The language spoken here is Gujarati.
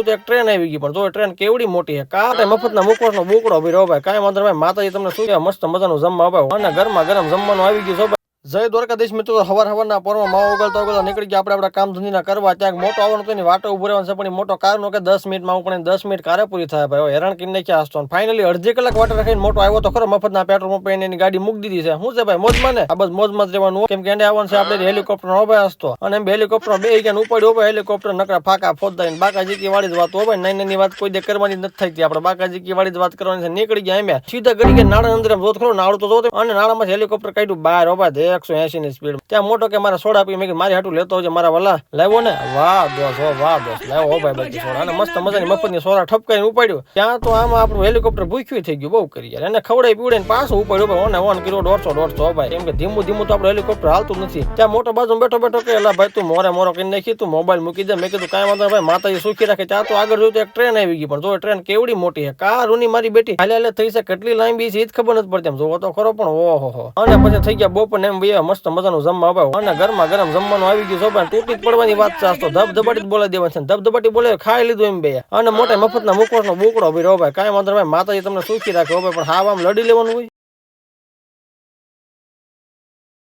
એક ટ્રેન આવી ગઈ પણ જો ટ્રેન કેવડી મોટી છે કા મફતના મુકવાનો બોકડો ભી રહો ભાઈ કાંઈ વાંધો ભાઈ માતાજી તમને શું મસ્ત મજાનું જમવા ભાઈ અને ગરમા ગરમ જમવાનું આવી ગયું. જય દ્વારકાધીશ મિત્રો, હવારના પોરમાં માવો ઉગલતા નીકળી ગયા આપણા કામ ધંધા કરવા. ત્યાં મોટો આવવાનો તો એની વાટો ઉભો રહેવાનો છે પણ મોટો કારનો કે 10 મિનિટમાં આવું પણ 10 મિનિટ કારે પૂરી થાય ભાઈ. હેરાન કરીને નાખ્યા આસતો ફાઇનલી અડધી કલાક વાટે રાખીને મોટો આવ્યો તો ખરો મફતના પેટ્રોલ પંપે એની ગાડી મૂકી દીધી છે. શું છે ભાઈ મોજમાં ને આ બસ મોજમાં જ રહેવાનું કેમ કે એને આવવાનું છે આપણે હેલિકોપ્ટર નો ભાઈ આસતો અને એમ હેલિકોપ્ટર બે ગયા ઉપાડ્યો ભાઈ. હેલિકોપ્ટર નકરા ફાકા ફોદા બાકાજી વાળી જ વાત હોય ભાઈ. નાની વાત કોઈ દે કરવાની નથી થતી. આપણે બાકાજી વાળી જ વાત કરવાની છે. નીકળી ગયા એમ સીધા ગડી ગયા નાળા અંદર જોત ખરો નાળું તો જોતો અને નાળામાં હેલિકોપ્ટર કાઢ્યું બહાર ઓબા 180 ની સ્પીડ. ત્યાં મોટો કે મારા સોડા પી મેં મારી હાટું લેતો હોય મારા વાલા લાવ્યો ને વાહ દોસ્ત લાવો હો ભાઈ બધી સોડા અને મસ્ત મજાની મફતની સોડા ઠપકાઈને ઉપાડ્યો. ત્યાં તો આમાં આપણું હેલિકોપ્ટર ભૂખ્યું થઈ ગયું બહુ કરી યાર. એને ખવડાવી પીવડાઈને પાછું ઉપાડ્યો ઓને 1 કિલો 150 ભાઈ. કેમ કે ધીમું તો આપણું હેલિકોપ્ટર હાલતું નથી. ત્યાં મોટો બાજુ બેઠો કે એલા ભાઈ તું મોરો કરી નાખી તું મોબાઈલ મૂકી દે. મેં કીધું કાંઈ વાંધો ભાઈ માતાજી સુખી રાખે. ત્યાં તો આગળ જોયું તો એક ટ્રેન આવી ગઈ પણ જો ટ્રેન કેવડી મોટી છે કા રૂની મારી બેટી હાલે થઈ છે કેટલી લાંબી છે એ જ ખબર નથી પડતી. એમ જોવો તો ખરો પણ ઓહો. અને પછી થઈ ગયા બપોર એમ ભાઈ મસ્ત મજાનું જમવા ભાઈ અને ગરમા ગરમ જમવાનું આવી ગયું છે. તૂટી પડવાની વાત ચાલતો ધબધબાટી બોલાવી દેવા છે. ધબધબાટી બોલે ખાઈ લીધું એમ બે અને મોટા મફતના મુકવાનો બોકડો ભી રહો ભાઈ. કાંઈ વાંધો ભાઈ માતાજી તમને સુખી રાખે ભાઈ. પણ હા આમ લડી લેવાનું હોય